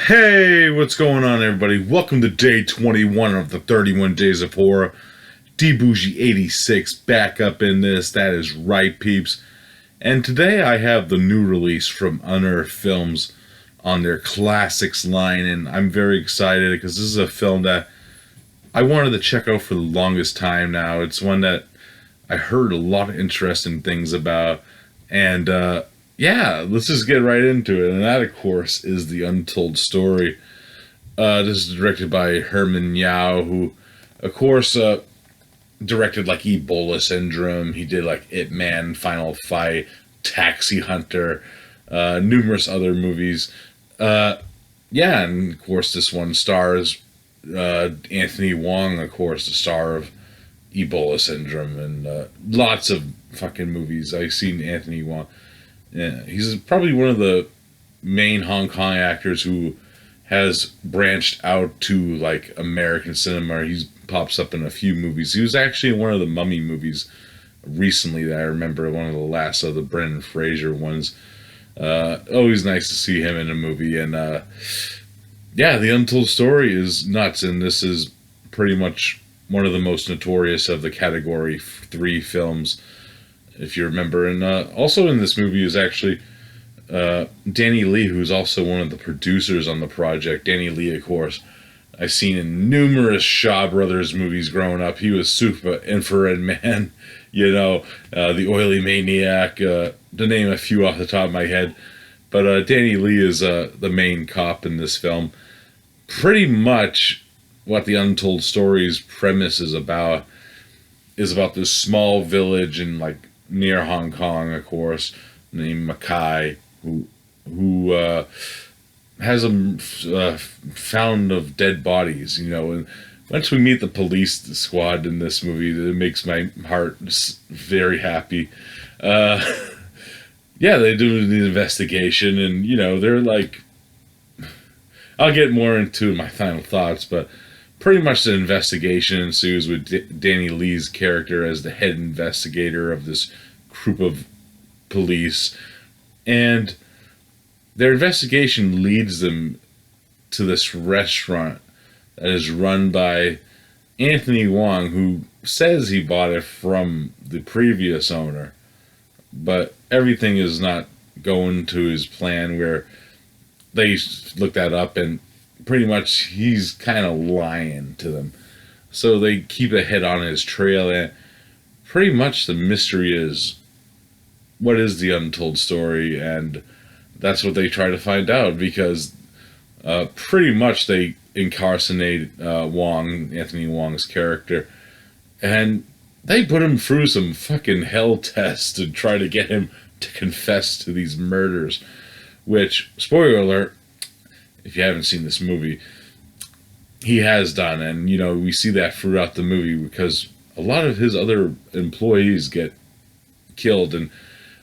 Hey, what's going on, everybody? Welcome to day 21 of the 31 Days of Horror. DBougie86 back up in this. That is right, peeps. And today I have the new release from Unearthed Films on their classics line, and I'm very excited because this is a film that I wanted to check out for the longest time now. It's one that I heard a lot of interesting things about, and yeah, let's just get right into it. And that, of course, is The Untold Story. This is directed by Herman Yao, who, of course, directed like Ebola Syndrome. He did like Ip Man, Final Fight, Taxi Hunter, numerous other movies. Yeah, and of course, this one stars Anthony Wong, of course, the star of Ebola Syndrome, and lots of fucking movies. I've seen Anthony Wong. Yeah, he's probably one of the main Hong Kong actors who has branched out to like American cinema. He pops up in a few movies. He was actually in one of the Mummy movies recently that I remember, one of the last of the Brendan Fraser ones. Always nice to see him in a movie. And yeah, The Untold Story is nuts, and this is pretty much one of the most notorious of the Category 3 films, if you remember. And also in this movie is actually Danny Lee, who's also one of the producers on the project. Danny Lee, of course, I've seen in numerous Shaw Brothers movies growing up. He was Super Infrared Man, you know, The Oily Maniac, to name a few off the top of my head. But Danny Lee is the main cop in this film. Pretty much what The Untold Story's premise is about this small village in like near Hong Kong, of course, named Mackay, who has a found of dead bodies, you know. And once we meet the police squad in this movie, it makes my heart very happy. Yeah, they do the investigation, and you know, they're like, I'll get more into my final thoughts, but pretty much the investigation ensues with Danny Lee's character as the head investigator of this group of police. And their investigation leads them to this restaurant that is run by Anthony Wong, who says he bought it from the previous owner. But everything is not going to his plan, where they look that up, and pretty much he's kind of lying to them. So they keep a head on his trail, and pretty much the mystery is, what is the untold story? And that's what they try to find out, because pretty much they incarcerate Wong, Anthony Wong's character, and they put him through some fucking hell tests to try to get him to confess to these murders, which, spoiler alert, if you haven't seen this movie, he has done. And you know, we see that throughout the movie because a lot of his other employees get killed, and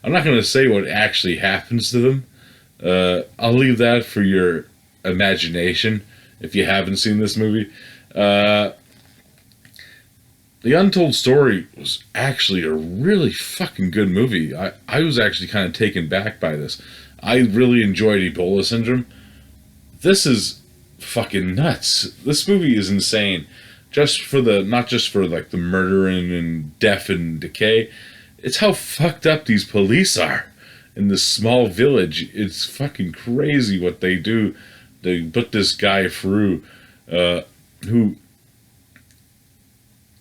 I'm not going to say what actually happens to them. I'll leave that for your imagination if you haven't seen this movie. The Untold Story was actually a really fucking good movie. I was actually kind of taken back by this. I really enjoyed Ebola Syndrome. This is fucking nuts. This movie is insane. Not just for like the murdering and death and decay. It's how fucked up these police are in this small village. It's fucking crazy what they do. They put this guy through, who,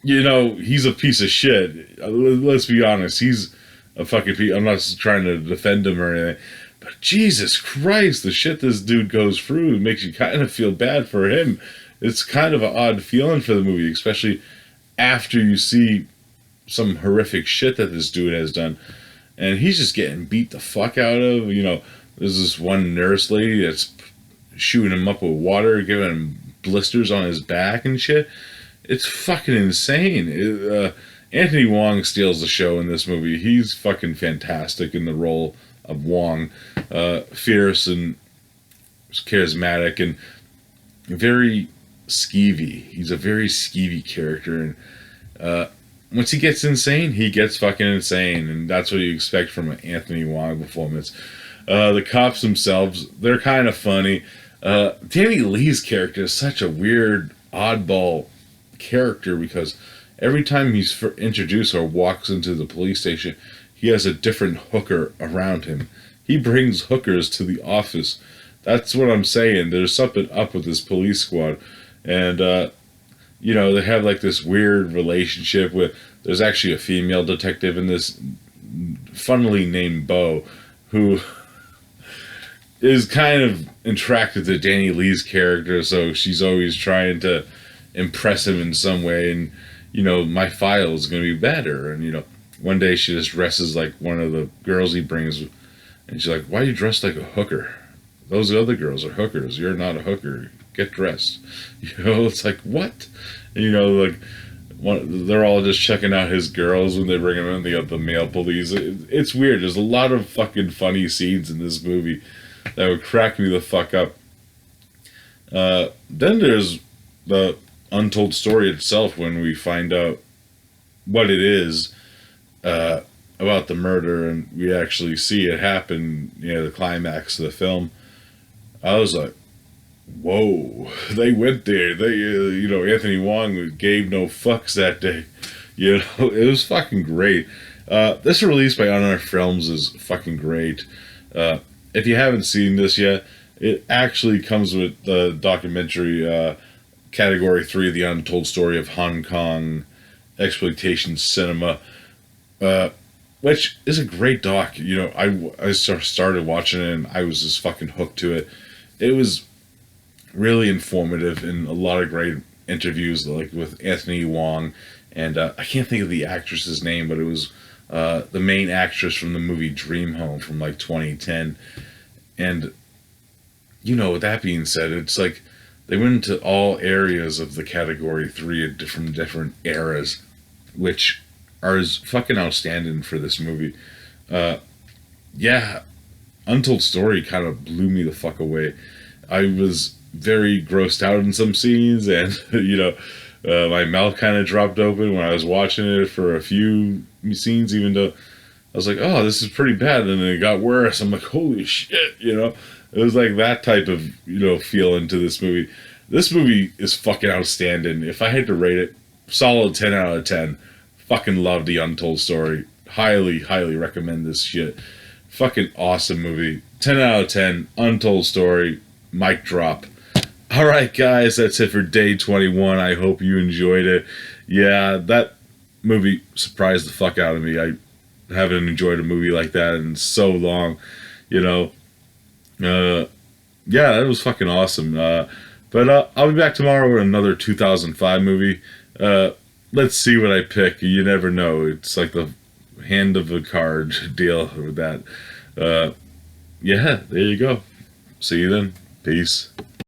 you know, he's a piece of shit. Let's be honest. He's a fucking piece. I'm not trying to defend him or anything, but Jesus Christ, the shit this dude goes through makes you kind of feel bad for him. It's kind of an odd feeling for the movie, especially after you see some horrific shit that this dude has done. And he's just getting beat the fuck out of. You know, there's this one nurse lady that's shooting him up with water, giving him blisters on his back and shit. It's fucking insane. Anthony Wong steals the show in this movie. He's fucking fantastic in the role of Wong. Fierce and charismatic and very skeevy. He's a very skeevy character. And once he gets insane, he gets fucking insane. And that's what you expect from an Anthony Wong performance. The cops themselves, they're kind of funny. Danny Lee's character is such a weird, oddball character because every time he's introduced or walks into the police station, he has a different hooker around him. He brings hookers to the office. That's what I'm saying. There's something up with this police squad. And, they have like this weird relationship with. There's actually a female detective in this, funnily named Bo, who is kind of attracted to Danny Lee's character, so she's always trying to impress him in some way. And, my file is going to be better. And, one day she just dresses like one of the girls he brings. And she's like, why are you dressed like a hooker? Those other girls are hookers. You're not a hooker. Get dressed. It's like, what? And, they're all just checking out his girls when they bring him in. They got the male police. It's weird. There's a lot of fucking funny scenes in this movie that would crack me the fuck up. Then there's the untold story itself when we find out what it is about the murder and we actually see it happen, the climax of the film. I was like, whoa, they went there. Anthony Wong gave no fucks that day. It was fucking great. This release by Unearthed Films is fucking great. If you haven't seen this yet, it actually comes with the documentary Category 3, The Untold Story of Hong Kong Exploitation Cinema, which is a great doc. I started watching it and I was just fucking hooked to it. It was really informative and a lot of great interviews, like with Anthony Wong, and I can't think of the actress's name, but it was the main actress from the movie Dream Home from like 2010. And with that being said, it's like they went into all areas of the Category 3 from different eras, which are fucking outstanding for this movie. Untold Story kind of blew me the fuck away. I was very grossed out in some scenes, and my mouth kind of dropped open when I was watching it for a few scenes, even though I was like, oh, this is pretty bad, and then it got worse. I'm like, holy shit, it was like that type of feeling to this movie. This movie is fucking outstanding. If I had to rate it, solid 10 out of 10. Fucking love The Untold Story. Highly, highly recommend this shit. Fucking awesome movie. 10 out of 10. Untold Story. Mic drop. Alright, guys, that's it for day 21. I hope you enjoyed it. Yeah, that movie surprised the fuck out of me. I haven't enjoyed a movie like that in so long. That was fucking awesome. But I'll be back tomorrow with another 2005 movie. Let's see what I pick. You never know. It's like the hand of a card deal with that. There you go. See you then. Peace.